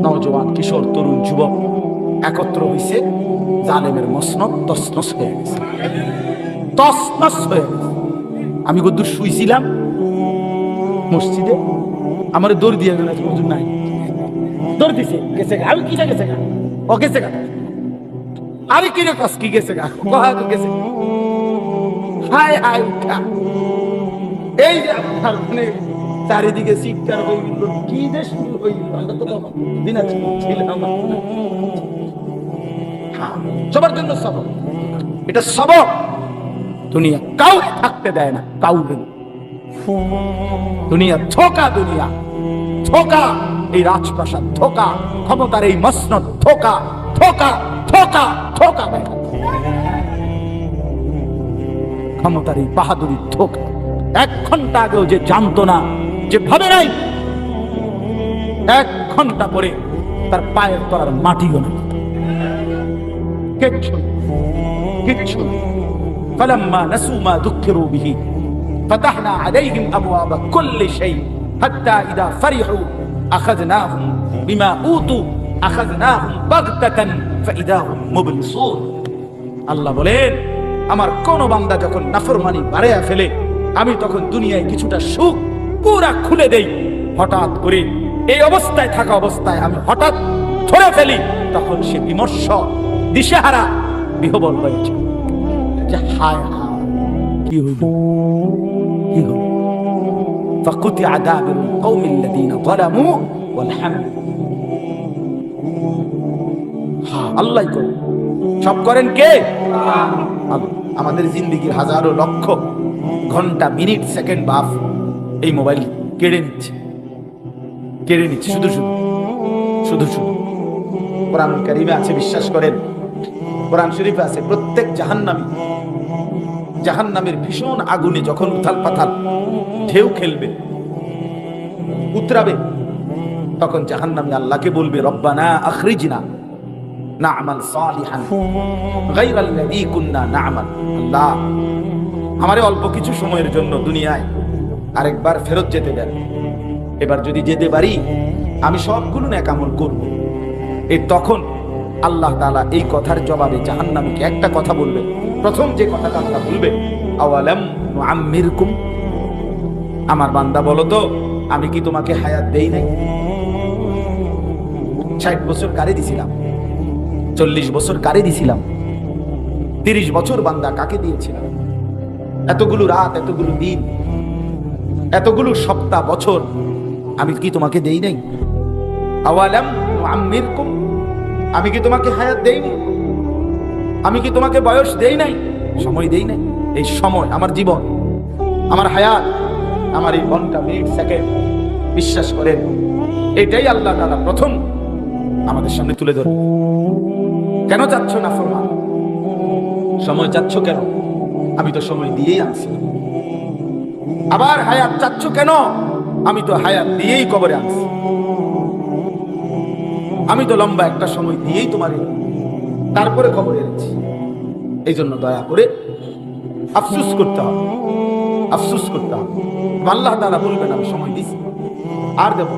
নওজোয়ান, কিশোর, তরুণ, যুবক একত্র হইছে, জালেমের মসনদ তছনছ হয়ে গেছে, তছনছ হয়ে গেছে। আমি কদ্দুর শুইছিলাম মসজিদে, আমার দৌড় দিয়ে গেল, হুজুর নাই, দৌড় দিছে, গেছে গা। আমি কিনা গেছে গা, ও গেছে গা, আরে কিনে কস কি গেছে গা, কহা তো গেছে। হায় হায় উঠা, এই যে আপনার মানে চারিদিকে চিৎকার হইল, কি যে শুরু হইল, আমরা তো তখন দিনাজপুর ছিলাম। সবার জন্য সবক, এটা সবক। দুনিয়া কাউকে থাকতে দেয় না, কাউকে। দুনিয়া ধোকা, দুনিয়া ধোকা, এই রাজপ্রাসাদ ধোকা, ক্ষমতার এই মসনদ ধোকা, ধোকা, ধোকা, ধোকা, ক্ষমতার এই বাহাদুরি ধোকা। 1 ঘন্টা আগেও যে জানতো না, যে ভাবে নাই, 1 ঘন্টা পরে তার পায়ের তলার মাটিও না, কিচ্ছু কিচ্ছু। فلما نسوا ما ذكروا به فتحنا عليهم أبواب كل شيء حتى إذا فرحوا أخذناهم بما أوتوا أخذناهم بغتة فإذا هم مبلسون। আল্লাহ বলেন, আমার কোন বান্দা যখন নাফরমানি বাড়ায়া ফেলে, আমি তখন দুনিয়ায় কিছুটা সুখ পুরা খুলে দেই। হঠাৎ করে এই অবস্থায় থাকা অবস্থায় আমি হঠাৎ ধরে ফেলি, তখন সে বিমর্ষ, দিশেহারা, বিহবল হয়েছে। যে হায় হায়, কি হইল, কি হইল। فقطع دابر القوم الذين ظلموا والحمد। আল্লাহ করেন, সব করেন কে? আমাদের জিন্দেগির হাজারো লক্ষ ঘন্টা, মিনিট, সেকেন্ড, বাফ এই মোবাইল কেড়ে নিচ্ছে, কেড়ে নিচ্ছে, শুধু শুধু শুধু শুধু। কোরআন কারিমে আছে, বিশ্বাস করেন, কোরআন শরীফে আছে, প্রত্যেক জাহান্নামী, জাহান্নামের ভীষণ আগুনে যখন উথাল পাথাল ঢেউ খেলবে, উতরাবে, তখন জাহান্নামী আল্লাহকে বলবে, রব্বানা আখরিজনা না'মাল সালিহান গায়রাল্লাযী কুননা না'মাল। আল্লাহ, আমারে অল্প কিছু সময়ের জন্য দুনিয়ায় আরেকবার ফেরত যেতে দেন। এবার যদি যেতে পারি, আমি সবগুলো নেক আমল করব। এই তখন আল্লাহ তাআলা এই কথার জবাবে জাহান্নামীকে একটা কথা বলবে। প্রথম যে কথাটা আল্লাহ বলবে, আওয়ালাম নুআম্মিরকুম, আমার বান্দা বলো তো, আমি কি তোমাকে হায়াত দেই নাই? 60 বছর কারে দিছিলাম, 40 বছর কারে দিছিলাম, 30 বছর বান্দা কাকে দিয়েছিলাম? এতগুলো রাত, এতগুলো দিন, এতগুলো সপ্তাহ, বছর আমি কি তোমাকে দেই নাই? আওয়ালাম নুআম্মিরকুম, আমি কি তোমাকে হায়াত দেইনি? আমি কি তোমাকে বয়স দেই নাই, সময় দেই নাই? এই সময়, আমার জীবন, আমার হায়াত, আমার এই ঘন্টা, মিনিট, সেকেন্ড, বিশ্বাস করেন, এটাই আল্লাহ তাআলা প্রথম আমাদের সামনে তুলে ধরে। কেন চাচ্ছ না ফরমান? সময় চাচ্ছ কেন? আমি তো সময় দিয়েই আনছি। আবার হায়াত চাচ্ছ কেন? আমি তো হায়াত দিয়েই কবরে আনছি। আমি তো লম্বা একটা সময় দিয়েই তোমার তারপরে কবরে এনেছি। এই জন্য দয়া করে আফসোস করতে হবে, আফসোস করতে হবে। আল্লাহ তাআলা বলবেন, আমি সময় দিছি, আর দেব,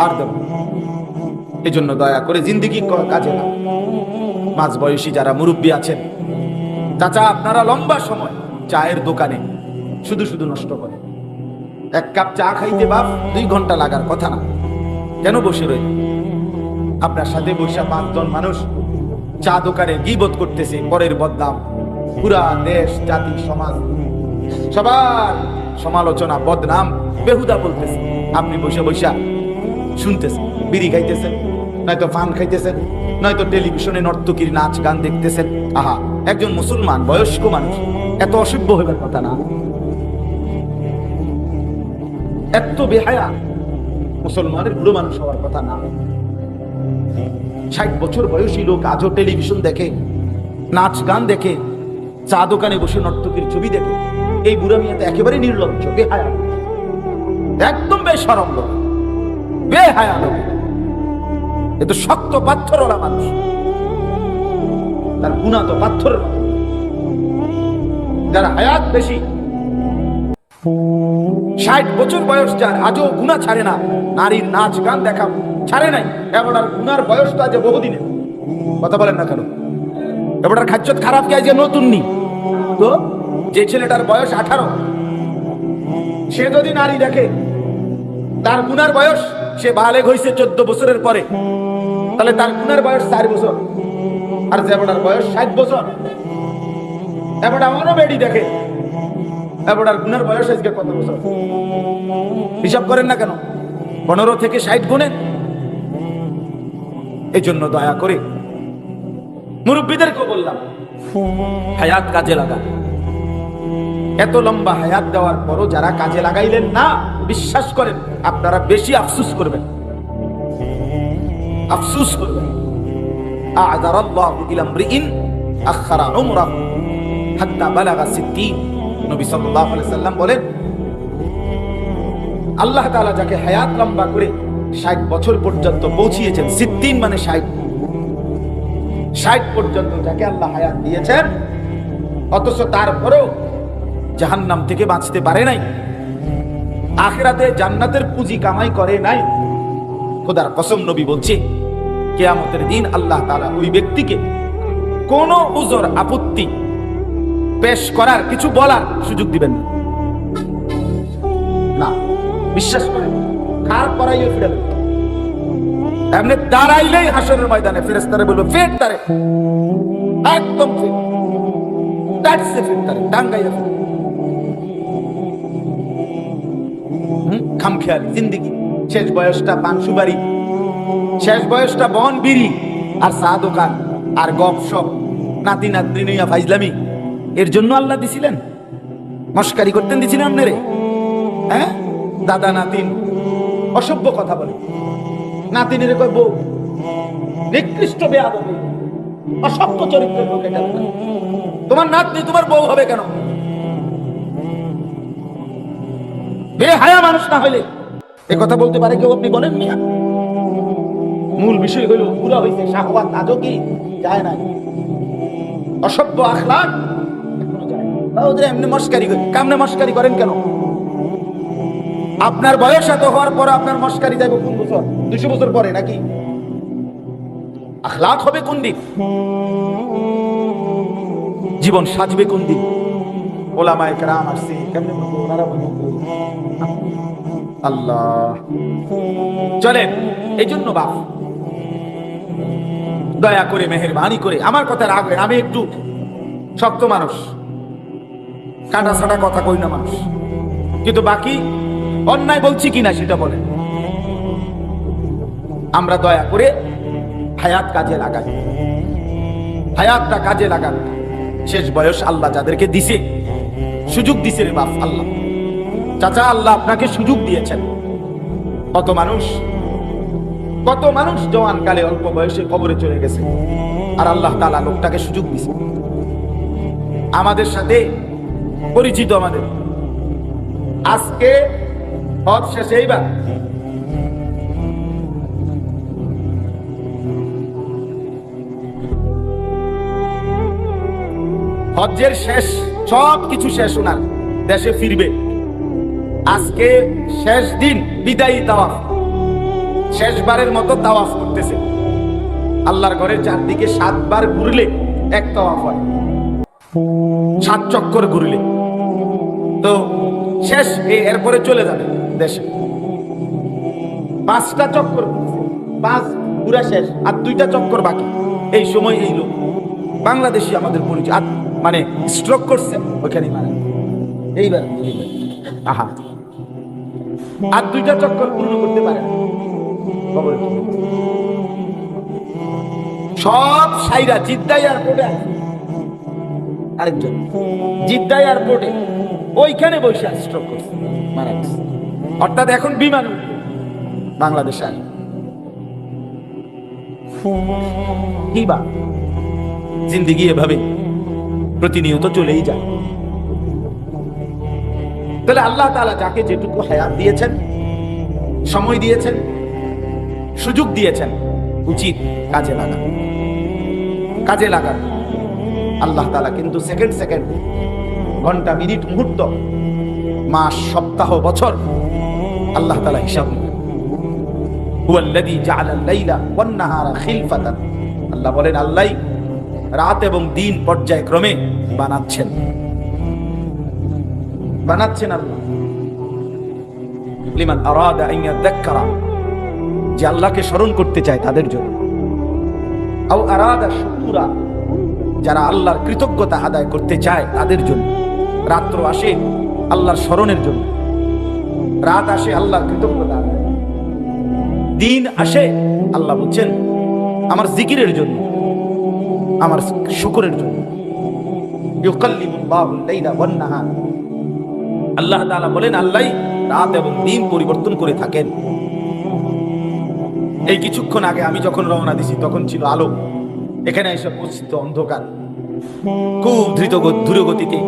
আর দেব। এই জন্য দয়া করে জিন্দেগি কাজে না। মাঝ বয়সী যারা মুরব্বী আছেন, চাচা, আপনারা লম্বা সময় চায়ের দোকানে শুধু শুধু নষ্ট করেন। 1 কাপ চা খাইতে বাপ 2 ঘন্টা লাগার কথা না, কেন বসে রইল? আপনার সাথে বসে 5 জন মানুষ চা দোকানে গীবত করতেছে, পরের বদনাম, পুরা দেশ, জাতি, সমাজ, সবার সমালোচনা, বদনাম, বেহুদা বলতেছে। আপনি বসে বসে শুনতেছেন, বিড়ি খাইতেছেন, নয়তো পান খাইতেছেন, নয়তো টেলিভিশনে নর্তকীর নাচ গান দেখতেছেন। আহা, একজন মুসলমান বয়স্ক মানুষ এত অসভ্য হইবার কথা না, এত বেহায়া মুসলমানের বুড়ো মানুষ হওয়ার কথা না। 60 বছর বয়সী লোক আজও টেলিভিশন দেখে, নাচ গান দেখে, চা দোকানে বসে নর্তকীর ছবি দেখে। এই বুড়া মিয়া তো একেবারে নির্লজ্জ, বেহায়া, একদম বেশরম লোক, বেহায়া লোক। এ তো শক্ত পাথরওয়ালা মানুষ, তার গুনাহ তো পাথরের মতো। যারা হায়াত বেশি, 60 বছর বয়স যার, আজও গুনাহ ছাড়ে না, নারীর নাচ গান দেখা ছাড়ে নাই, এবার আর গুনার বয়স তো আজ বহুদিনে। কথা বলেন না কেন? এবার খাচ্চত খারাপ কে আজ নতুন নি তো? যে ছেলেটার বয়স 18, সে যদি নারী দেখে, তার গুনার বয়স, সে বালেগ হয়েছে 14 বছরের পরে, তাহলে তার গুনার বয়স 4 বছর। আর যেবটার বয়স 60 বছর, এবারটা আমারও বেড়ি দেখে, এবারটার গুনার বয়স আজকে কত বছর? হিসাব করেন না কেন? 15 থেকে 60 গুণেন। এই জন্য দয়া করে মুরব্বীদেরকে বললাম, হায়াত কাজে লাগা। এত লম্বা হায়াত দেওয়ার পরও যারা কাজে লাগাইলেন না, বিশ্বাস করেন আপনারা বেশি আফসোস করবেন, আফসোস করবেন। আ'যারাল্লাহু ইলা ইমরিইন আখারা উমরাহু হাত্তা বালাগা 60। নবী সাল্লাল্লাহু আলাইহি সাল্লাম বলেন, আল্লাহ তাআলা যাকে হায়াত লম্বা করে 60 বছর পর্যন্ত পৌঁছিয়েছেন, 60 মানে 60 পর্যন্ত যাকে আল্লাহ হায়াত দিয়েছেন, অথচ তারপরেও জাহান্নাম থেকে বাঁচতে পারে নাই, আখিরাতে জান্নাতের পুঁজি কামাই করে নাই, খোদার কসম নবী বলছে, কিয়ামতের দিন আল্লাহ তাআলা ওই ব্যক্তিকে কোনো উযর আপত্তি পেশ করার, কিছু বলার সুযোগ দিবেন না। বিশ্বাস করেন, খার করাইয়ে ফিরে এমনি দাঁড়াইলেই হাসরের ময়দানে ফেরেশতারা বলবে, ফেট তারে, একদম ফেট, দাঁড়ছে ফেট তারে, ডাঙ্গাইয়া ফেট। খামখেয়ালি জিন্দেগি, শেষ বয়সটা পান সুপারি, শেষ বয়সটা বন বিড়ি আর চা দোকান আর গপ সপ, নাতি নাতনি নিয়া ফাইজলামি। এর জন্য আল্লাহ দিছিলেন? মস্কারি করতেন দিছিলেন আপনারে? হ্যাঁ, দাদা নাতিন অসভ্য কথা বলে, নাতিনের কয় বউ, নিকৃষ্ট বেয়াদব, অসভ্য চরিত্রের লোক এটা। তোমার নাতনি তোমার বউ হবে কেন? বেহায়া মানুষ না হইলে এ কথা বলতে পারে কেউ? আপনি বলেন মিয়া। মূল বিষয় হইল পুরা হইছে শাহওয়াত, আজও কি যায় না, অসভ্য আখলাক এখনো যায় না। ওদের এমনি মস্কারি করে, কামনে মস্কারি করেন কেন? আপনার বয়স এত হওয়ার পর আপনার মস্কারি যাবে কোন বছর? 200 বছর পরে নাকি? আখলাক হবে কোন দিন? জীবন সাজবে কোন দিন? ওলামায়ে কেরাম আসছে, কেমনে বলবো? ওনারা বলবো আল্লাহ। চলেন, এই জন্য বাপ দয়া করে মেহেরবানি করে আমার কথা রাখবেন। আমি একটু শক্ত মানুষ, কাটা ছাটা কথা কই না মানুষ, কিন্তু বাকি অন্যায় বলছি কিনা সেটা বলেন। আমরা দয়া করে হায়াত কাজে লাগাই, হায়াতটা কাজে লাগান। শেষ বয়স আল্লাহ যাদেরকে দিছে, সুযোগ দিছে রে বাপ আল্লাহ। চাচা, আল্লাহ আপনাকে সুযোগ দিয়েছেন। কত মানুষ জওয়ান কালে অল্প বয়সে কবরে চলে গেছে, আর আল্লাহ তাআলা লোকটাকে সুযোগ দিছে। আমাদের সাথে পরিচিত, আমাদের আজকে হজ শেষে এইবার হজ্জের শেষ, সব কিছু শেষ, ওনার দেশে ফিরবে। আজকে শেষ দিন, বিদায়ী তাওয়াফ, শেষবারের মতো তাওয়াফ করতেছে। আল্লাহর ঘরের চারদিকে 7 বার ঘুরলে এক তাওয়াফ হয়, 7 চক্কর ঘুরলে তো শেষ। এরপরে চলে যাবে দেশে। 5টা চক্কর, 5 পুরা শেষ, আর 2টা চক্কর বাকি। এই সময় এই লোক বাংলাদেশি আমাদের পরিচয়, মানে স্ট্রোক করছে ওইখানে মারা, এইবার আহা, আর 2টা চক্কর পূর্ণ করতে পারে না। সব সাইরা জিদ্দা এয়ারপোর্টে আছে, আরেকজন জিদ্দা এয়ারপোর্টে ওইখানে বসে স্ট্রোক করছে, মারা গেছে। অর্থাৎ এখন বিমান বাংলাদেশে আসে কি বা জিন্দেগি এভাবে প্রতিনিয়ত চলেই যায়। তাহলে আল্লাহ তাআলা যাকে যেটুকু হায়াত দিয়েছেন, সময় দিয়েছেন, সুযোগ দিয়েছেন, উচিত কাজে লাগান, কাজে লাগান। আল্লাহ তাআলা কিন্তু সেকেন্ড, ঘন্টা, মিনিট, মুহূর্ত মাস, সপ্তাহ, বছর আল্লাহ তাআলা হিসাব নেবেন। হুয়াল্লাযী জাআলাল লাইলা ওয়ান নাহারা খিলফাতান, আল্লাহ বলেন আল্লাহই রাত এবং দিন পর্যায়ক্রমে বানাচ্ছেন আল্লাহ। লিমান আরাদা আন ইয়াযাক্কারা, যে আল্লাহকে স্মরণ করতে চায় তাদের জন্য। আও আরাদা শুকুরা, যারা আল্লাহর কৃতজ্ঞতা আদায় করতে চায় তাদের জন্য। রাত্র আসে আল্লাহর স্মরণের জন্য, রাত আসে আল্লাহর কৃতজ্ঞতা আদায়, দিন আসে আল্লাহ বলছেন আমার জিকিরের জন্য, আমার শুকরের জন্য। ইউকাল্লিবুল্লাহুল লাইলা ওয়ান নাহার, আল্লাহ তাআলা বলেন আল্লাহই রাত এবং দিন পরিবর্তন করে থাকেন। এই কিছুক্ষণ আগে আমি যখন রওনা দিছি তখন ছিল আলো, এখানে এসে পৌঁছিত অন্ধকার। খুব দ্রুতগতিতে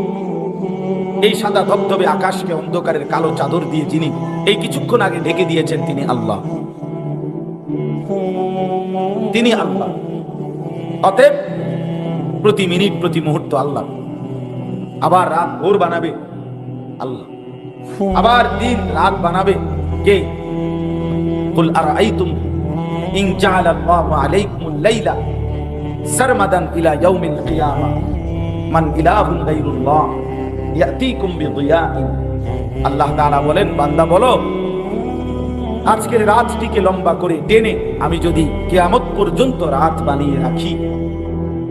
এই সাদা ধবধবে আকাশকে অন্ধকারের কালো চাদর দিয়ে যিনি এই কিছুক্ষণ আগে ঢেকে দিয়েছেন তিনি আল্লাহ, তিনি আল্লাহ। অতএব প্রতি মিনিট প্রতি মুহূর্ত আল্লাহ। আবার রাত ভোর বানাবে আল্লাহ, আবার দিন রাত বানাবে কে? কুল আরাআইতুম ইন জাআলাল্লাহু আলাইকুমুল লাইলা সারমাদান ইলা ইয়াউমিল কিয়ামা মান ইলাহুন গায়রুল্লাহ ইয়াতিকুম বিদিয়াইন। আল্লাহ তাআলা বলেন বান্দা বলো, আজকের রাতটিকে লম্বা করে টেনে আমি যদি কিয়ামত পর্যন্ত রাত বানিয়ে রাখি,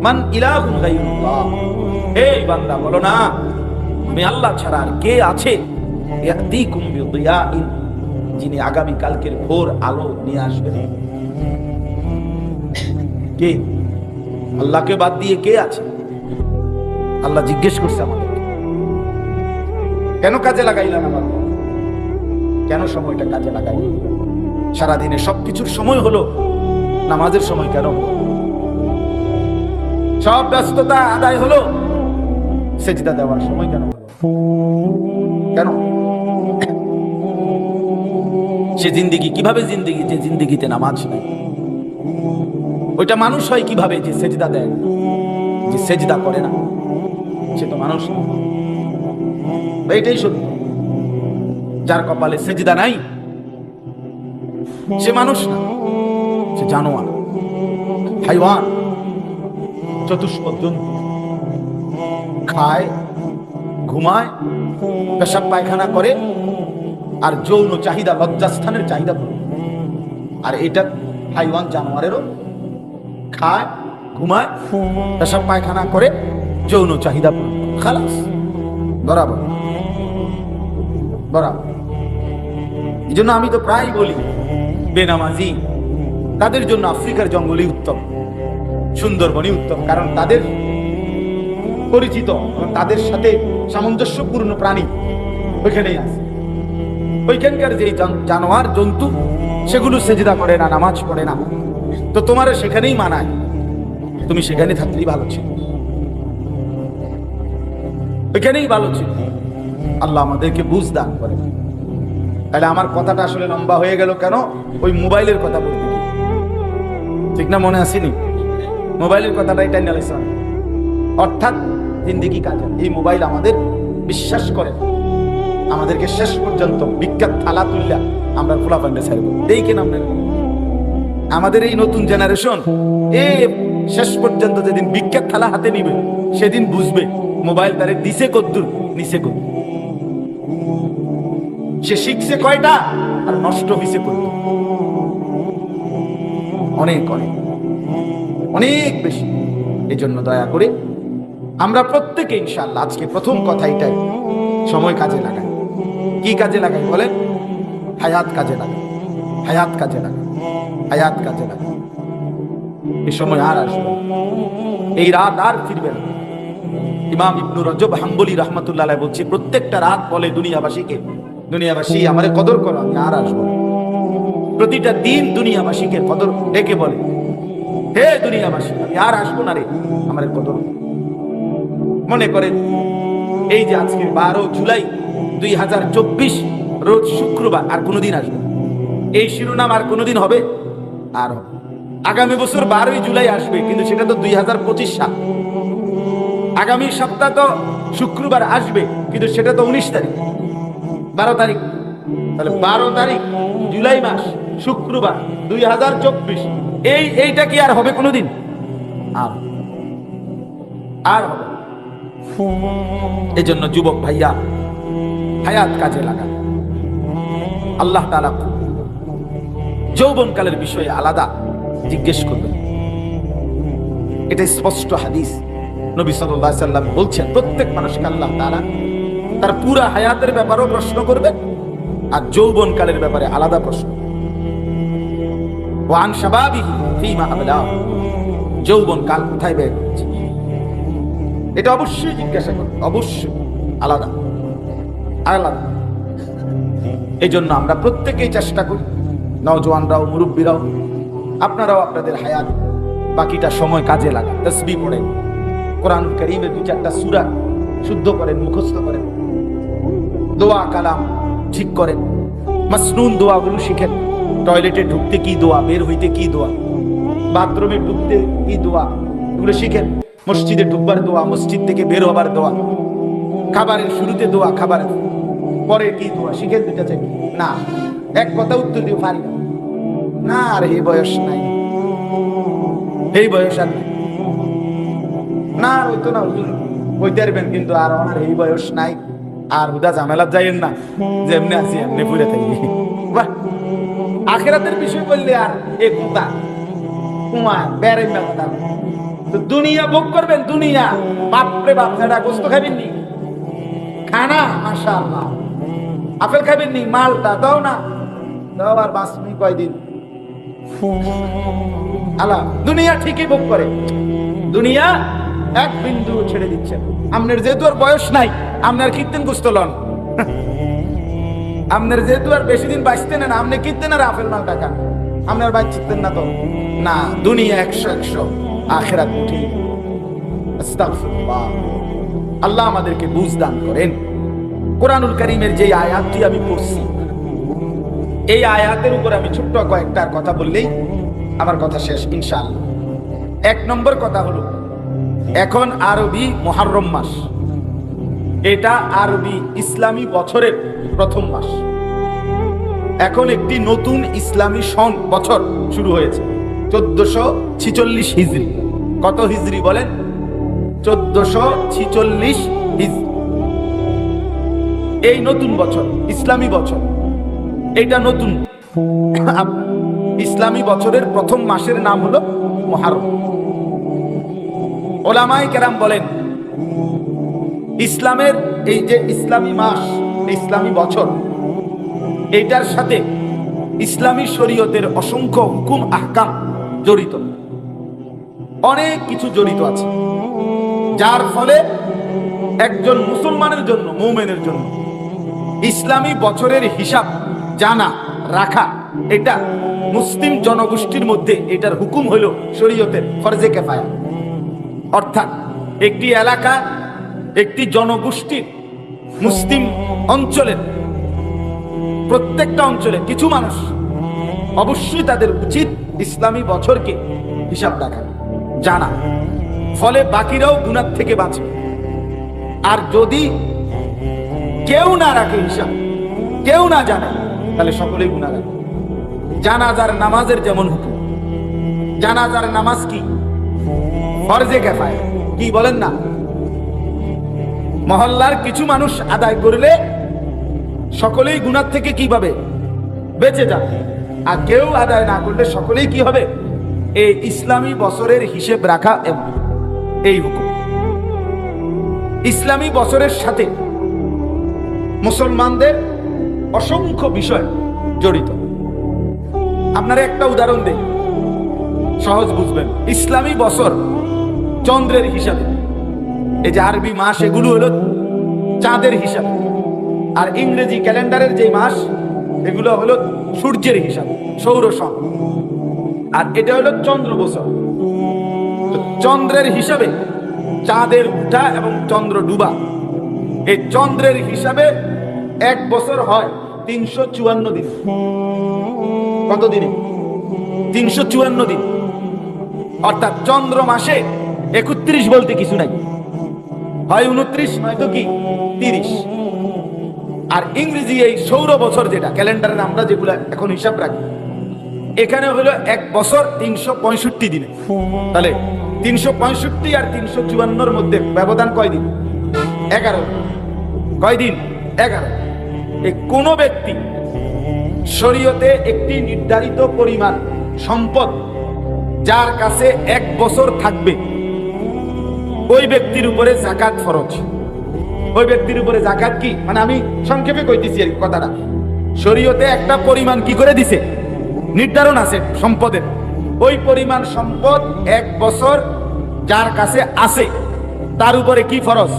মান ইলাহুন গায়রুল্লাহ, এই বান্দা বলো না আমি আল্লাহ ছাড়া আর কে আছে? ইয়াতিকুম বিদিয়াইন, যিনি আগামী কালকের ভোর আলো নিয়ে আসবেন। কে? আল্লাহকে বাদ দিয়ে কে আছে? আল্লাহ জিজ্ঞেস করছে আমাদের, কেন কাজে লাগাইলাম আমার? কেন সময়টা কাজে লাগাই? সারাদিনে সবকিছুর সময় হলো, নামাজের সময় কেন? সব ব্যস্ততা আদায় হলো, সেজদা দেওয়ার সময় কেন? কেন? সে জিন্দেগি কিভাবে জিন্দেগি যে জিন্দেগিতে নামাজ নেই? ওইটা মানুষ হয় কিভাবে যে সেজদা দেয়, যে সেজদা করে না? সে তো মানুষ না। এইটাই সত্য, যার কপালে সেজদা নাই সে মানুষ না, সে জানোয়ার, হাইওয়ান, চতুষ্পদ জন্তু। খায়, ঘুমায়, পেশাব পায়খানা করে, আর যৌন চাহিদা, লজ্জাস্থানের চাহিদা পূরণ। আর এটা হাইওয়ান, জানোয়ারেরও খায়, ঘুমায়, পেশাব পায়খানা করে, যৌন চাহিদা পূরণ। খালাস, বরাবর বরাবর। এই জন্য আমি তো প্রায় বলি বেনামাজি তাদের জন্য আফ্রিকার জঙ্গলই উত্তম, সুন্দরবনই উত্তম। কারণ তাদের পরিচিত, তাদের সাথে সামঞ্জস্যপূর্ণ প্রাণী ওইখানেই আছে। ওইখানকার যে জানোয়ার জন্তু সেগুলো সেজদা করে না, নামাজ পড়ে না, তো তোমার সেখানেই মানায়, তুমি সেখানে থাকলেই ভালো ছিল, ওইখানেই ভালো ছিল। আল্লাহ আমাদেরকে বুঝ দান করে। তাহলে আমার কথাটা আসলে লম্বা হয়ে গেল কেন? ওই মোবাইলের কথা বলতে গিয়ে, ঠিক না? মনে আসেনি মোবাইলের কথাটাই টাইনা লাইছে। অর্থাৎ জিন্দেগি কাজে এই মোবাইল আমাদের বিশ্বাস করে আমাদেরকে শেষ পর্যন্ত বিখ্যাত থালা তুললা আমরা খোলা পান্ডে ছাড়বো। এই কেন আমাদের এই নতুন জেনারেশন শেষ পর্যন্ত যেদিন বিখ্যাত থালা হাতে নিবে সেদিন বুঝবে মোবাইল তারে দিছে কদ্দুর, নিচে কদ্দুর, সে শিখছে কয়টা আর নষ্ট হয়েছে কদ্দুর। অনেক অনেক অনেক বেশি। এই জন্য দয়া করে আমরা প্রত্যেকে ইনশাআল্লাহ আজকে প্রথম কথা এটাই, সময় কাজে লাগাই। কি কাজে লাগাই বলেন? হায়াত কাজে লাগাই, হায়াত কাজে লাগাই, হায়াত কাজে লাগাই। এই সময় আর আসবে, এই রাত আর ফিরবে না। ইমাম ইবনু রজব হাম্বলি রাহমাতুল্লাহ আলাইহি বলছে প্রত্যেকটা রাত বলে দুনিয়াবাসীকে, দুনিয়াবাসী আমারে কদর করো, আমি আর আসবো। প্রতিটা দিন দুনিয়াবাসীকে কদর ডেকে বলে, হে দুনিয়াবাসী আমি আর আসবো না রে, আমারে কদর। মনে করেন এই যে আজকে 12 জুলাই 2024 রোজ শুক্রবার, আর কোনোদিন আসবে এই শিরোনাম আর কোনোদিন হবে? আর আগামী বছর 12 জুলাই আসবে, কিন্তু সেটা তো 2025 সাল। আগামী সপ্তাহ তো শুক্রবার আসবে, কিন্তু সেটা তো 19 তারিখ। 12 তারিখ, তাহলে 12 তারিখ জুলাই মাস শুক্রবার 2024, এইটা কি আর হবে কোনোদিন? আর হবে। এজন্য যুবক ভাইয়া, হায়াত কাজে লাগান। আল্লাহ তাআলা যৌবনকালের বিষয়ে আলাদা জিজ্ঞেস করবেন, এটা স্পষ্ট হাদিস। নবী সাল্লাল্লাহু আলাইহি সাল্লাম বলছেন, প্রত্যেক মানুষকে আল্লাহ তাআলা তার পুরা হায়াতের ব্যাপারেও প্রশ্ন করবেন, আর যৌবনকালের ব্যাপারে আলাদা প্রশ্ন। ওয়ান শাবাবিহি ফীমা আবলা, যৌবনকাল কোথায় ব্যয় করেছে, এটা অবশ্যই জিজ্ঞাসা করবে, অবশ্যই আলাদা আলাদা। এই জন্য আমরা প্রত্যেকেই চেষ্টা করি, নওজোয়ানরাও, মুরব্বীরাও, আপনারাও আপনাদের হায়াত বাকিটা সময় কাজে লাগান। তাসবিহ পড়েন, কোরআন কারীমের 2-4টা সূরা শুদ্ধ করেন, মুখস্থ করেন, দোয়া কালাম ঠিক করেন, মাসনুন দোয়াগুলো শিখেন। টয়লেটে ঢুকতে কি দোয়া, বের হইতে কি দোয়া, বাথরুমে ঢুকতে কি দোয়া, এগুলো শিখেন। মসজিদে ঢুকবার দোয়া, মসজিদ থেকে বের হবার দোয়া, খাবারের শুরুতে দোয়া, খাবারের পরে কি দোয়া শিখেন। 2-4 না, এক কথা উত্তর দিয়ে পারি না, আর এই বয়স নাই, এই বয়স আর না, আর হইতো না হুজুর, হইতে পারবেন, কিন্তু আর ওনার এই বয়স নাই, আর হুদা ঝামেলা যাইয়েন না, যেমনি আছি এমনি পুরে থাকি। বাহ, আখিরাতের বিষয় বললে আর এ কুতা কুমা বেড়ে কথা। তো দুনিয়া ভোগ করবেন, দুনিয়া, বাপরে বাপ, সেটা গোস্ত খাবেন নি, খানা মাশাআল্লাহ, আপেল খাবেন নি, মালটা দাও না, দাও, আর বাঁচবি কয়দিন। আল্লাহ দুনিয়া ঠিকই ভোগ করে, দুনিয়া এক বিন্দু ছেড়ে দিচ্ছেন। আপনার যেহেতু আর বয়স নাই, আপনার কীর্তেন গোস্ত লন, আপনার যেহেতু আর বেশি দিন বাঁচতেন না, আপনি কীর্তেন আর আপেল মাল টাকা, আপনার বাঁচতেন না তো না। দুনিয়া 100, আখিরাত উঠে। আস্তাগফিরুল্লাহ। আল্লাহ আমাদেরকে বুঝ দান করেন। কোরআনুল কারীমের যে আয়াতটি আমি পড়ছি, এই আয়াতের উপর আমি ছোট্ট কয়েকটা কথা বললেই আমার কথা শেষ ইনশাআল্লাহ। 1 নম্বর কথা হলো, এখন আরবি মুহররম মাস, এটা আরবি ইসলামী বছরের প্রথম মাস। এখন একটি নতুন ইসলামী সন বছর শুরু হয়েছে, 1446 হিজরি। কত হিজরি বলেন? 1446 হিজরি। এই নতুন বছর, ইসলামী বছর, এটা নতুন ইসলামী বছরের প্রথম মাসের নাম হলো মুহররম। ওলামায়ে কেরাম বলেন, ইসলামের এই যে ইসলামী মাস, ইসলামী বছর, এইটার সাথে ইসলামী শরীয়তের অসংখ্য হুকুম আহকাম জড়িত, অনেক কিছু জড়িত আছে, যার ফলে একজন মুসলমানের জন্য, মুমিনের জন্য ইসলামী বছরের হিসাব জানা রাখা, এটা মুসলিম জনগোষ্ঠীর মধ্যে এটার হুকুম হলো শরীয়তের ফরজে কিফায়া। অর্থাৎ একটি এলাকা, একটি জনগোষ্ঠীর, মুসলিম অঞ্চলের প্রত্যেকটা অঞ্চলে কিছু মানুষ অবশ্যই তাদের উচিত ইসলামী বছরকে হিসাব রাখা, জানা, ফলে বাকিরাও গুনাহ থেকে বাঁচবে। আর যদি কেউ না রাখে হিসাব, কেউ না জানে, তাহলে সকলেই গুনাহগার। জানাজার নামাজের যেমন হুকুম, জানাজার নামাজ কি ফরজে কিফায়া, কি বলেন না? মহল্লার কিছু মানুষ আদায় করলে সকলেই গুনাহ থেকে কিভাবে বেঁচে যাবে, আর কেউ আদায় না করলে সকলেই কি হবে? এই ইসলামী বছরের হিসেব রাখা, এবং এই হুকুম। ইসলামী বছরের সাথে মুসলমানদের অসংখ্য বিষয় জড়িত। আপনারা একটা উদাহরণ দেই, সহজ বুঝবেন। ইসলামী বছর চন্দ্রের হিসাবে, এই যে আরবি মাস, এগুলো হলো চাঁদের হিসাবে, আর ইংরেজি ক্যালেন্ডারের যে মাস, এগুলো হলো সূর্যের হিসাবে, সৌর সন। আর এটা হলো চন্দ্র বছর। চন্দ্রের হিসাবে চাঁদের উঠা এবং চন্দ্র ডুবা, এই চন্দ্রের হিসাবে এক বছর হয় 354 দিন। কত দিনে? 354 দিন। অর্থাৎ চন্দ্র মাসে 31 বলতে কিছু নাই, হয় 29, নয়তো কি 30। আর ইংরেজি এই সৌর বছর, যেটা ক্যালেন্ডারে আমরা যেগুলো এখন হিসাব রাখি, এখানে হলো 1 বছর 365 দিনে। তাহলে 365 আর 354 মধ্যে ব্যবধান কয় দিন? 11। কয় দিন? 11। এই কোন ব্যক্তি শরীয়তে একটি নির্ধারিত পরিমাণ সম্পদ যার কাছে 1 বছর থাকবে, ওই ব্যক্তির উপরে যাকাত ফরজ। ওই ব্যক্তির উপরে যাকাত কি, মানে আমি সংক্ষেপে কইতেছি এই কথাটা। শরীয়তে একটা পরিমাণ কি করে দিছে, নির্ধারণ আছে সম্পদের। ওই পরিমাণ সম্পদ 1 বছর যার কাছে আছে, তার উপরে কি ফরজ?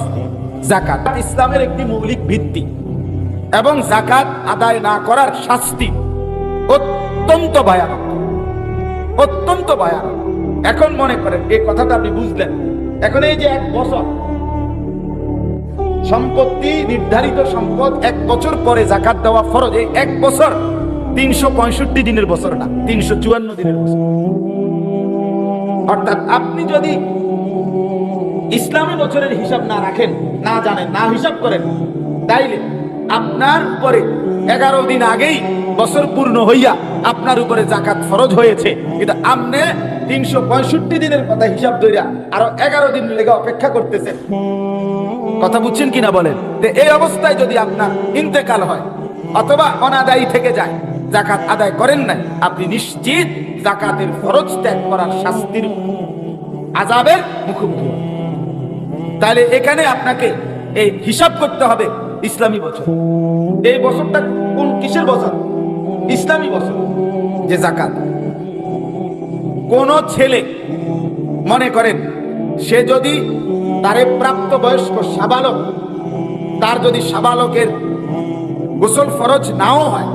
যাকাত। ইসলামের একটি মৌলিক ভিত্তি, এবং যাকাত আদায় না করার শাস্তি অত্যন্ত ভয়ানক, অত্যন্ত ভয়ানক। এখন মনে করেন এই কথাটা আপনি বুঝলেন। এখন এই যে 1 বছর সম্পত্তি, নির্ধারিত সম্পদ 1 বছর পরে যাকাত দেওয়া ফরজ। এই 1 বছর 365 দিনের বছর না, 354 দিনের বছর। অর্থাৎ আপনি যদি ইসলামী বছরের হিসাব না রাখেন, না জানেন, না হিসাব করেন, তাইলে আপনার উপরে 11 দিন আগেই বছর পূর্ণ হইয়া আপনার উপরে যাকাত ফরজ হয়েছে, কিন্তু আপনি 365 দিনের কথা হিসাব ধইরা আরো 11 দিন লেগে অপেক্ষা করতেছেন। কথা বুঝছেন কিনা বলেন? তো এই অবস্থায় যদি আপনার ইন্তেকাল হয় অথবা অনাদায়ী থেকে যায়, যাকাত আদায় করেন নাই, আপনি নিশ্চিত যাকাতের ফরজ ত্যাগ করার শাস্তির, আযাবের মুখোমুখি। তাহলে এখানে আপনাকে এই হিসাব করতে হবে ইসলামী বছর। এই বছরটা কোন কিসের বছর? ইসলামী বছর, যে যাকাত। কোন ছেলে মনে করেন সে যদি তারে প্রাপ্ত বয়স্ক সাবালক, তার যদি সাবালকের গোসল ফরজ নাও হয়,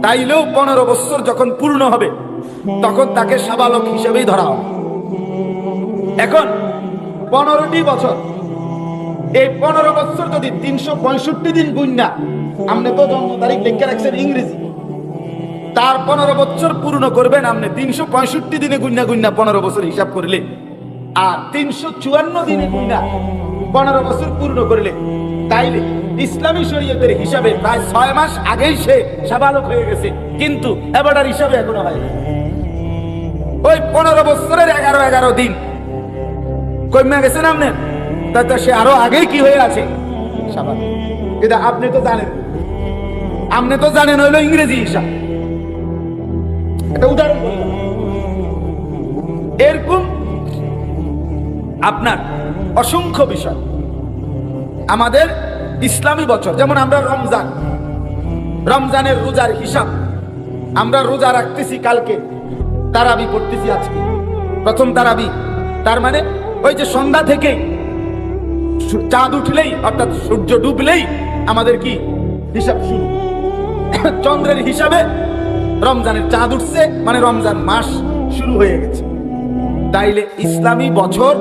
তাইলেও 15 বছর যখন পূর্ণ হবে তখন তাকে সাবালক হিসেবেই ধরা হবে। এখন 15টি বছর, এই 15 বছর যদি 365 দিন গুণনা, আপনি তো জন্ম তারিখ লিখে রাখছেন ইংরেজি, তার 15 বছর পূর্ণ করবেন আপনি 365 দিনে গুণনা 15 বছর হিসাব করলে, আর 354 দিনে গুণনা 15 বছর পূর্ণ করলে, তাইলে ইসলামী শরীয়তের হিসাবে প্রায় 6 মাস আগেই সে সাবালক হয়ে গেছে, কিন্তু এবারের হিসাবে এখনো হয়। ওই 15 বছরের 11 দিন কমে গেছেন আপনি, তাতে সে আরো আগেই কি হয়ে আছে, সাবালক। কিন্তু আপনি তো জানেন হইলো ইংরেজি হিসাব। একটা উদাহরণ বললাম। এরকম আপনার অসংখ্য বিষয় আমাদের ইসলামী বছর। যেমন আমরা রমজানের রোজার হিসাব, আমরা রোজা রাখতেছি কালকে, তারাবি পড়তেছি আজকে, প্রথম তারাবি। তার মানে ওই যে সন্ধ্যা থেকে চাঁদ উঠলেই, অর্থাৎ সূর্য ডুবলেই আমাদের কি হিসাব শুরু। চন্দ্রের হিসাবে রমজানের চাঁদ উঠছে, মানে রমজান মাস শুরু হয়ে গেছে। তাইলে ইসলামী বছর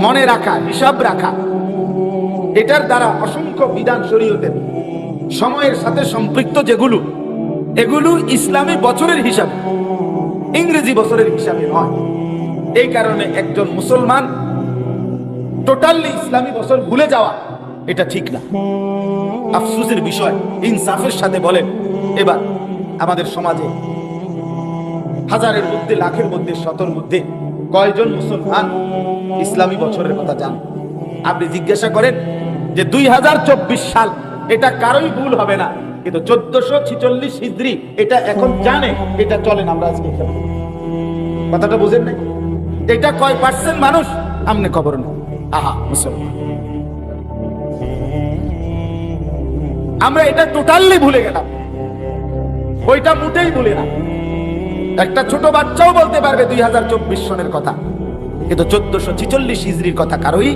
মনে রাখা, হিসাব রাখা, এটার দ্বারা অসংখ্য বিধান শরীয়তের সময়ের সাথে সম্পৃক্ত যেগুলো, এগুলো ইসলামী বছরের হিসাবে, ইংরেজি বছরের হিসাবে নয়। এই কারণে একজন মুসলমান টোটালি ইসলামী বছর ভুলে যাওয়া এটা ঠিক না। আফসোসের বিষয়, ইনসাফের সাথে বলেন, এবার আমাদের সমাজে হাজারের মধ্যে, লাখের মধ্যে, শতর মধ্যে কয়জন মুসলমান ইসলামী বছরের কথা জান? আপনি জিজ্ঞাসা করেন যে 2024 সাল, এটা কারোই ভুল হবে না, কিন্তু 1446 হিজরি এটা এখন জানে, এটা চলেন আমরা আজকে। কথাটা বুঝেন নাই? এটা কয় পার্সেন্ট মানুষ আমনে খবর নেই। আহা মুসলমান, আমরা এটা টোটালি ভুলে গেলাম, ওইটা মোটেই ভুলে না। একটা ছোট বাচ্চাও বলতে পারবে 2024 সনের কথা, কিন্তু 1446 হিজরির কথা কারোই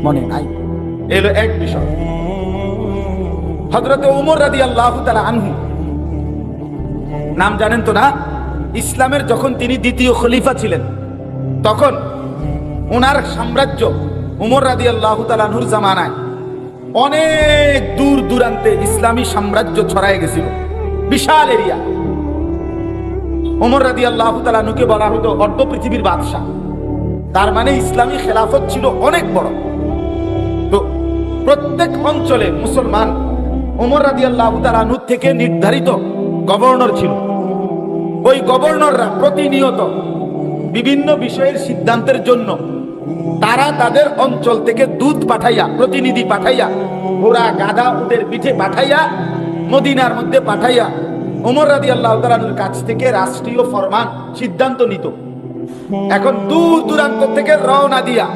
মনে নাই। এলো এক বিষয়। হযরতে ওমর রাদিয়াল্লাহু তাআলা আনহু, নাম জানেন তো না? ইসলামের যখন তিনি দ্বিতীয় খলিফা ছিলেন, তখন ওনার সাম্রাজ্য, ওমর রাদিয়াল্লাহু তাআলা আনহুর জামানায় অনেক দূর দূরান্তে ইসলামী সাম্রাজ্য ছড়ায় গেছিল, বিশাল এরিয়া। ওমর রাদিয়াল্লাহু তাআলা আনহুকে বলা হতো অর্ধ পৃথিবীর বাদশা। তার মানে ইসলামী খেলাফত ছিল অনেক বড়। তো প্রত্যেক অঞ্চলে মুসলমান ওমর রাদিয়াল্লাহু তাআলা আনহু থেকে নির্ধারিত গভর্নর ছিল। ওই গভর্নররা প্রতিনিয়ত বিভিন্ন বিষয়ের সিদ্ধান্তের জন্য তারা তাদের অঞ্চল থেকে দূত পাঠাইয়া, প্রতিনিধি পাঠাইয়া, ঘোড়া গাধা উটের পিঠে পাঠাইয়া, মদিনার মধ্যে পাঠাইয়া ওমর রাদিয়াল্লাহু তাআলা আনহুর কাছ থেকে রাষ্ট্রীয় ফরমান সিদ্ধান্ত নিত। এখন দূর দূরান্ত থেকে রওনা দিয়া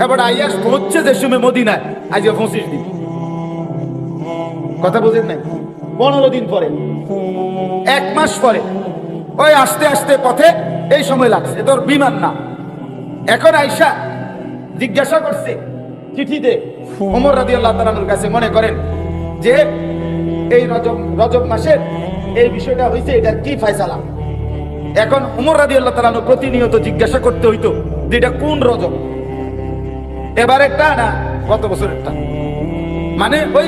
এবার আইয়াস পৌঁছছে যে সময় মদিনায়, আজ 25 দিন, কথা বুঝেন নাই, 15 দিন পরে, 1 মাস পরে, ওই আস্তে আস্তে পথে এই সময় লাগছে, তোর বিমান না। এখন আয়েশা জিজ্ঞাসা করছে চিঠিতে ওমর রাদিয়াল্লাহু তাআলা আনহুর কাছে, মনে করেন যে এই রজব মাসের এই বিষয়টা হইছে, এটা কি ফয়সালা। এখন ওমর রাদিয়াল্লাহু তাআলা আনহু প্রতিনিয়ত জিজ্ঞাসা করতে হইতো যে এটা কোন রজব, এবারেরটা না গত বছরেরটা। মানে ওই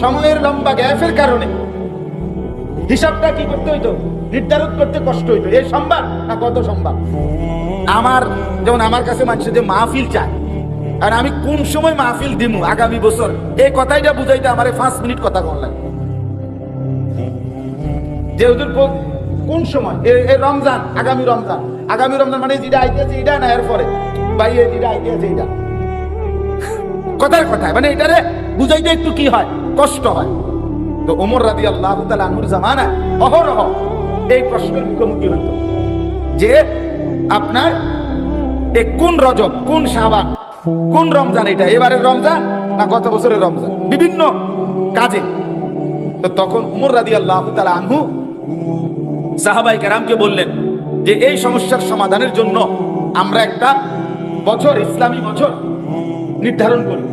সময়ের লম্বা গ্যাপের কারণে হিসাবটা কি করতে হইতো, নির্ধারণ করতে কষ্ট হইতো, এই সোমবার না গত সোমবার। আমার যেমন আমার কাছে মানুষ যে মাহফিল চায়, আর আমি কোন সময় মাহফিল দিমু আগামী বছর, এই কথাইটা বুঝাইতে আমার 5 মিনিট কথা কম লাগে। যে হুজুর কোন সময়, এই রমজান, আগামী রমজান, আগামী রমজান মানে যেটা আইতেছে এটা না, এরপরে ভাই যেটা আইতেছে এটা, কথার কথা, মানে এটারে বুঝাইতে একটু কি হয়, কষ্ট হয়। তো ওমর রাদিয়াল্লাহু তাআলা আনহুর জামানায় অহরহ এই প্রশ্নের মুখোমুখি হইত যে আপনার কোন রজব, কোন শাবান, কোন রমজান, এটা এবারের রমজান না গত বছরের রমজান, বিভিন্ন কাজে। তো তখন ওমর রাদিয়াল্লাহু তাআলা আনহু সাহাবায়ে কেরামকে বললেন যে এই সমস্যার সমাধানের জন্য আমরা একটা বছর, ইসলামী বছর নির্ধারণ করি।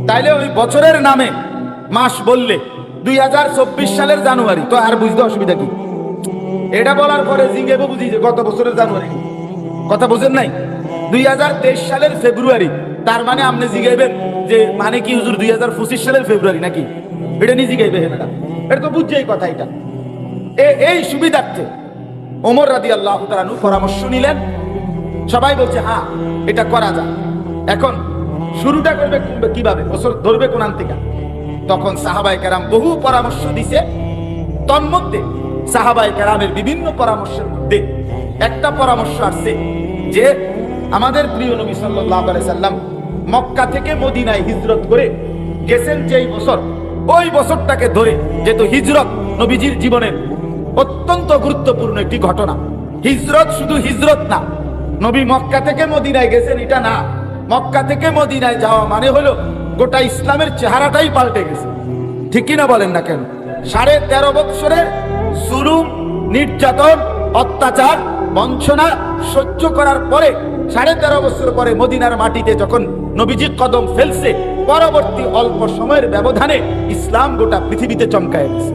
তাইলে ওই বছরের নামে মাস বললে 2024 সালের জানুয়ারি, তো আর বুঝতে অসুবিধা কি? এটা বলার পরে জিঙ্গেবো বুঝি যে গত বছরের জানুয়ারি, কথা বুঝেন নাই। 2023 সালের ফেব্রুয়ারি, তার মানে আপনি জিগাইবেন যে মানে কি হুজুর 2025 সালের ফেব্রুয়ারি নাকি, এটা নিয়ে জিগাইবে, ম্যাডাম এটা তো বুঝছে এই কথা। এটা এই সুবিধার্থে ওমর রাদিয়াল্লাহু তাআলা আনহু পরামর্শ নিলেন। সবাই বলছে হ্যাঁ এটা করা যায়। এখন শুরুটা করবে কিভাবে, বছর ধরবে কোন থেকে? তখন সাহাবায়ে কেরাম বহু পরামর্শ দিছে। তন্মধ্যে সাহাবায়ে কেরামের বিভিন্ন পরামর্শের মধ্যে একটা পরামর্শ আসছে যে আমাদের প্রিয় নবী সাল্লাল্লাহু আলাইহি সাল্লাম মক্কা থেকে মদিনায় হিজরত করে গেছেন যেই বছর, ওই বছরটাকে ধরে, যেহেতু হিজরত নবীজির জীবনের অত্যন্ত গুরুত্বপূর্ণ একটি ঘটনা। হিজরত শুধু হিজরত না, নবী মক্কা থেকে মদিনায় গেছেন এটা না, মক্কা থেকে মদিনায় যাওয়া মানে হলো গোটা ইসলামের চেহারাটাই পাল্টে গেছে। ঠিক কিনা বলেন না কেন? 13.5 বৎসরের জুলুম, নির্যাতন, অত্যাচার, বঞ্চনা সহ্য করার পরে 13.5 বছর পরে মদিনার মাটিতে যখন নবীজি কদম ফেলছে, পরবর্তী অল্প সময়ের ব্যবধানে ইসলাম গোটা পৃথিবীতে চমকায় গেছে।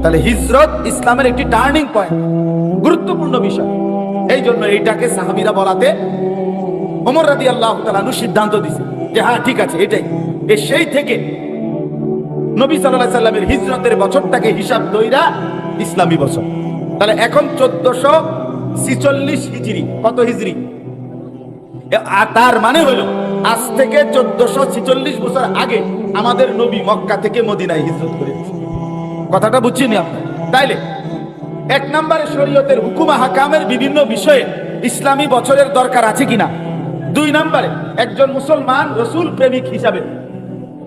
তাহলে হিজরত ইসলামের একটি টার্নিং পয়েন্ট, গুরুত্বপূর্ণ বিষয়। এই জন্য এইটাকে সাহাবীরা বলাতে ওমর রাদিয়াল্লাহু তাআলা আনহু সিদ্ধান্ত দিয়েছে যে হ্যাঁ ঠিক আছে এটাই। সেই থেকে নবী সাল্লাল্লাহু আলাইহি সাল্লামের হিজরতের বছরটাকে হিসাব দইরা ইসলামী বছর। তাহলে এখন 1446 হিজরি, কত হিজরি? তার মানে হলো আজ থেকে 1446 বছর আগে আমাদের নবী মক্কা থেকে মদিনায় হিজরত করেছে। কথাটা বুঝছেন আপনি? তাইলে 1 নম্বরে শরীয়তের হুকুম হাকামের বিভিন্ন বিষয়ে ইসলামী বছরের দরকার আছে কিনা। 2 নম্বরে একজন মুসলমান রাসূল প্রেমিক হিসাবে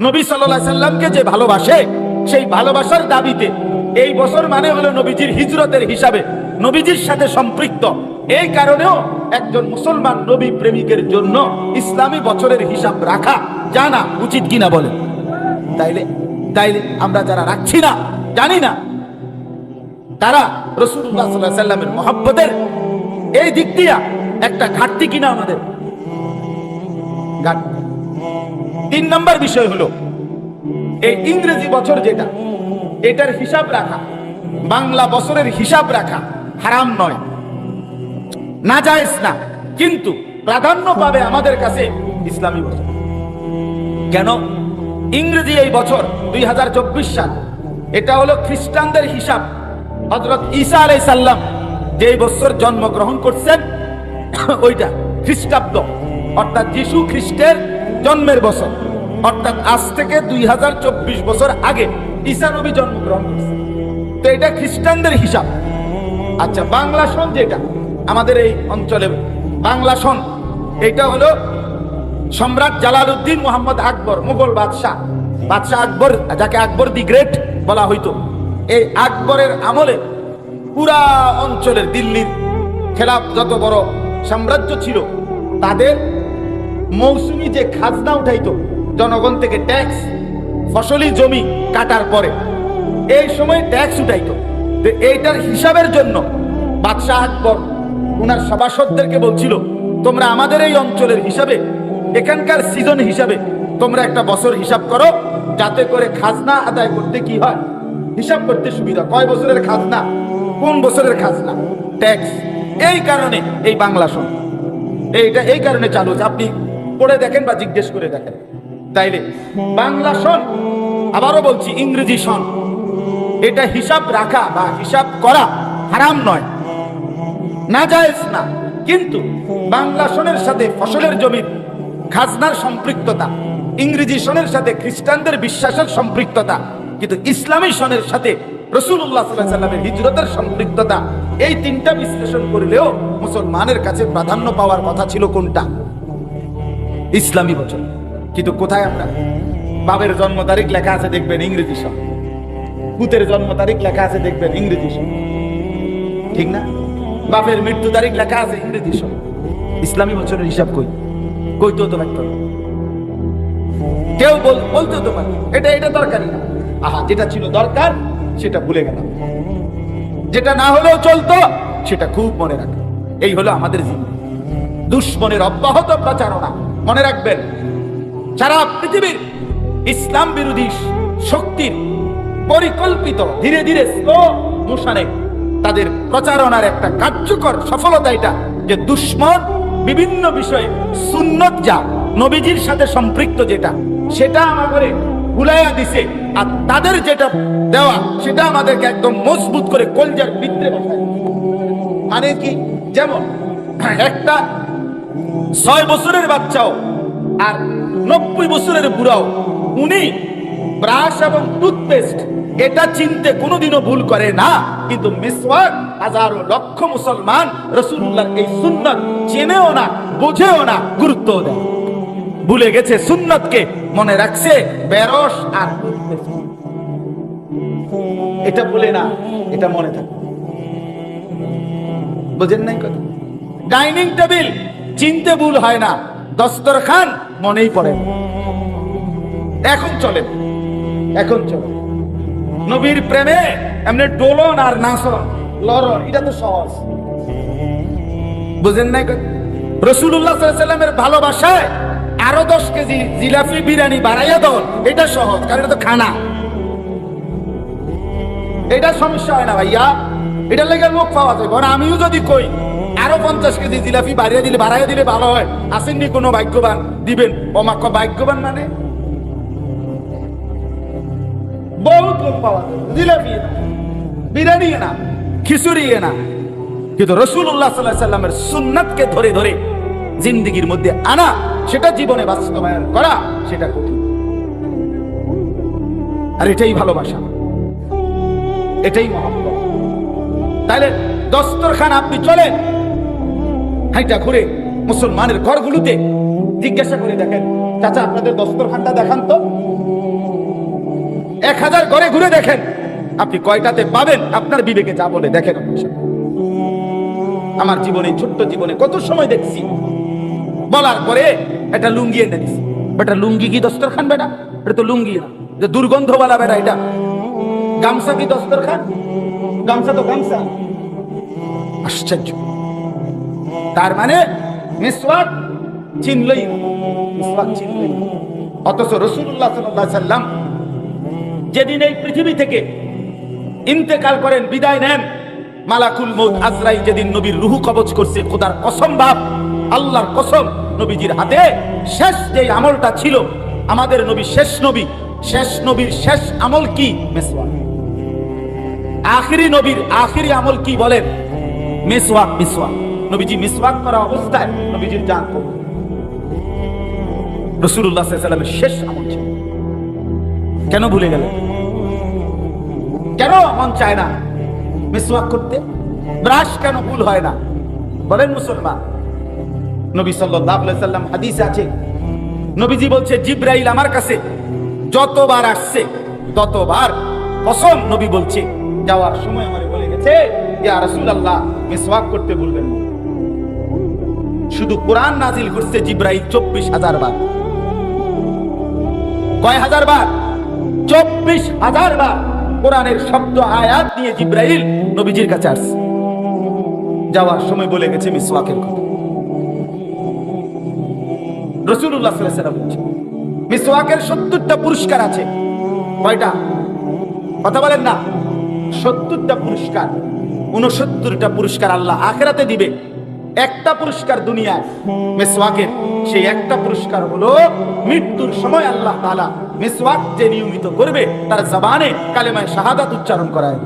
নবী সাল্লাল্লাহু আলাইহি সাল্লামকে যে ভালোবাসে, সেই ভালোবাসার দাবিতে এই বছর মানে হলো নবীজির হিজরতের হিসাবে, নবীজির সাথে সম্পৃক্ত। এই কারণেও একজন মুসলমান নবী প্রেমিকের জন্য ইসলামী বছরের হিসাব রাখা জানা উচিত কিনা বলেন? তাইলে আমরা যারা রাখছি না, জানি না, তারা রাসূলুল্লাহ সাল্লাল্লাহু আলাইহি সাল্লামের মহব্বতের এই দিক দিয়া একটা ঘাটতি কিনা আমাদের। 3 নম্বর বিষয় হলো এই ইংরেজি বছর যেটা, এটার হিসাব রাখা, বাংলা বছরের হিসাব রাখা হারাম নয়, নাজায়েজ না, কিন্তু প্রাধান্য পাবে আমাদের কাছে ইসলামী বছর। কেন? ইংরেজি এই বছর 2024 সাল, এটা হলো খ্রিস্টানদের হিসাব। হযরত ঈসা আলাইহিস সালাম যে বছর জন্মগ্রহণ করছেন ওইটা খ্রিস্টাব্দ, অর্থাৎ যিশু খ্রিস্টের জন্মের বছর, অর্থাৎ আজ থেকে 2024 বছর আগে ঈসা নবী জন্মগ্রহণ করছে। তো এটা খ্রিস্টানদের হিসাব। আচ্ছা, বাংলা সন যেটা আমাদের এই অঞ্চলে বাংলা সন, এটা হলো সম্রাট জালালউদ্দিন মোহাম্মদ আকবর, মুঘল বাদশাহ আকবর, যাকে আকবর দি গ্রেট বলা হইতো। এই আকবরের আমলে পুরা অঞ্চলের দিল্লির খেলাফ যত বড় সাম্রাজ্য ছিল, তাদের মৌসুমি যে খাজনা উঠাইতো জনগণ থেকে, ট্যাক্স, ফসলি জমি কাটার পরে এই সময় ট্যাক্স উঠাইতো। তো এইটার হিসাবের জন্য বাদশাহ আকবর উনার সভাসদদেরকে বলছিল, তোমরা আমাদের এই অঞ্চলের হিসাবে, এখানকার সিজন হিসাবে তোমরা একটা বছর হিসাব করো, যাতে করে খাজনা আদায় করতে কি হয়, হিসাব করতে সুবিধা। কয় বছরের খাজনা, কোন বছরের খাজনা, ট্যাক্স। এই কারণে এই বাংলা সন এইটা এই কারণে চালু হচ্ছে। আপনি পড়ে দেখেন বা জিজ্ঞেস করে দেখেন। তাইলে বাংলা সন, আবারও বলছি ইংরেজি সন, এটা হিসাব রাখা বা হিসাব করা হারাম নয়, নাজায়েজ না। কিন্তু বাংলা সনের সাথে ফসলের জমির খাজনার সম্পৃক্ততা, ইংরেজি সনের সাথে খ্রিস্টানদের বিশ্বাসের সম্পৃক্ততা, কিন্তু ইসলামী সনের সাথে রাসূলুল্লাহ সাল্লাল্লাহু আলাইহি ওয়াসাল্লামের হিজরতের সম্পৃক্ততা, এই তিনটা বিশ্লেষণ করলেও মুসলমানের কাছে প্রাধান্য পাওয়ার কথা ছিল কোনটা? ইসলামী বছর। কিন্তু কোথায় আমরা? বাবের জন্ম তারিখ লেখা আছে দেখবেন ইংরেজি সন, পুতের জন্ম তারিখ লেখা আছে দেখবেন ইংরেজি সন, ঠিক না? বাপের মৃত্যু তারিখ লেখা আছে ইংরেজি সন। ইসলামী বছরের হিসাব কইতেও তো লাগতো, কেউ বলতেও তো পারে এটা দরকারি না। আহা, যেটা ছিল দরকার সেটা ভুলে গেলাম, যেটা না হলেও চলতো সেটা খুব মনে রাখে। এই হলো আমাদের জীবন। দুশ্মনের অব্যাহত প্রচারণা, মনে রাখবেন, সারা পৃথিবীর ইসলাম বিরোধী শক্তির পরিকল্পিত ধীরে ধীরে স্লো মোশনে তাদের প্রচারণার একটা কার্যকর সফলতা এটা, যে দুশ্মন বিভিন্ন বিষয়ে সুন্নত যা নবীজির সাথে সম্পৃক্ত যেটা, সেটা আমাদের ভুলাইয়া দিছে, আর তাদের যেটা দেওয়া সেটা আমাদেরকে একদম মজবুত করে কলজার ভিতরে বসায়। মানে কি? যেমন একটা 6 বছরের বাচ্চাও আর 90 বছরের বুড়াও, উনি ব্রাশ এবং টুথপেস্ট এটা চিনতে কোনোদিনও ভুল করে না, কিন্তু মিসওয়াক হাজারো লক্ষ মুসলমান রাসূলুল্লাহর এই সুন্নাত চেনেও না, বোঝেও না, গুরুত্ব দেয়, ভুলে গেছে। সুন্নাতকে মনে রাখছে বেরস আর টুথপেস্ট, এটা বলে না, এটা মনে থাকে। বুঝেন নাই কথা? ডাইনিং টেবিল চিনতে ভুল হয় না, দস্তরখান মনেই পড়ে না। এখন চলে নবীর প্রেমে এমনি ডোলন আর নাচন লড়ন, এটা তো সহজ। বুঝেন নাই? রাসূলুল্লাহ সাল্লাল্লাহু আলাইহি ওয়াসাল্লামের ভালোবাসায় আরো 10 কেজি জিলাপি বিরিয়ানি বাড়াইয়া দাও, এটা সহজ, কারণ এটা তো খানা, এটা সমস্যা হয় না ভাইয়া। এটা লেগে লোক পাওয়া যায়। আমিও যদি কই আরো 50 কেজি জিলাপি বাড়াইয়া দিলে ভালো হয়, আসেননি কোনো ভাগ্যবান দিবেন? ওমাক্ষ ভাগ্যবান মানে বহুত লোক পাওয়া যায়, জিলাপি না, বিরিয়ানি না, খিচুড়ি না, কিন্তু রাসূলুল্লাহ সাল্লাল্লাহু আলাইহি ওয়াসাল্লামের সুন্নাতকে ধরে ধরে জিন্দেগির মধ্যে আনা, সেটা জীবনে বাস্তবায়ন করা, সেটা কঠিন। আর এটাই ভালোবাসা, এটাই মহব্বত। তাহলে দস্তরখান আপনি চলেন হাইটা ঘুরে মুসলমানের ঘরগুলোতে, জিজ্ঞাসা করে দেখেন, চাচা আপনাদের দস্তরখানটা দেখান তো। 1000 ঘরে ঘুরে দেখেন, আপনি কয়টাতে পাবেন আপনার বিবেকে যা বলে দেখেন। আমার জীবনে, ছোট্ট জীবনে কত সময় দেখছি বলার পরে একটা লুঙ্গি এনে দিছি। বেটা লুঙ্গি কি দস্তরখান? বেটা এটা তো লুঙ্গি না, যে দুর্গন্ধওয়ালা বেটা এটা। গামছা কি দস্তরখান? গামছা তো গামছা। আশ্চর্য। তার মানে মিসওয়াক চিনলই না, মিসওয়াক চিনলই না। অথচ রাসূলুল্লাহ সাল্লাল্লাহু আলাইহি ওয়াসাল্লাম যেদিন এই পৃথিবী থেকে ইন্তেকাল করেন, বিদায় নেন, মালাকুল মউত আজরাইল যেদিন নবীর রূহ কবজ করছে, খোদার কসম বাপ, আল্লাহর কসম, নবীজির হাতে শেষ যে আমলটা ছিল, আমাদের নবী শেষ নবীর শেষ আমল কি? মিসওয়াক। আখিরি নবীর আখিরি আমল কি বলেন? মিসওয়াক। নবীজি মিসওয়াক করা অবস্থায় নবীজির জান কবজ। রাসূলুল্লাহ সাল্লাল্লাহু আলাইহি ওয়াসাল্লামের শেষ আমল ছিল। কেন ভুলে গেলেন? কেন মন চায় না মিসওয়াক করতে? ব্রাশ কেন ভুল হয় না? বলেন মুসলমান। নবী সাল্লাল্লাহু আলাইহি সাল্লাম হাদিসে আছে, নবীজি বলছে জিবরাইল আমার কাছে যতবার আসছে ততবার কসম নবী বলছে যাওয়ার সময় আমারে বলে গেছে, ইয়া রাসূলুল্লাহ মিসওয়াক করতে ভুলবেন না। শুধু কোরআন নাজিল করছে জিবরাইল 24,000 বার। কয় হাজার বার? 24,000 বার কোরআনের শব্দ আয়াত নিয়ে জিবরাইল নবীজির কাছে আসছে। যাওয়ার সময় বলে গেছে মিসওয়াকের কথা। রাসূলুল্লাহ সাল্লাল্লাহু আলাইহি ওয়াসাল্লাম বলেছেন মিসওয়াকের 70টা পুরস্কার আছে। কয়টা? কথা বলেন না। 70টা পুরস্কার। 69টা পুরস্কার আল্লাহ আখিরাতে দিবে। একটা পুরস্কার দুনিয়ায় মিসওয়াকের, সেই একটা পুরস্কার হলো মৃত্যুর সময় আল্লাহ তাআলা মিসওয়াক যে নিয়মিত করবে তার জবানে কালেমায়ে শাহাদাত উচ্চারণ করায়।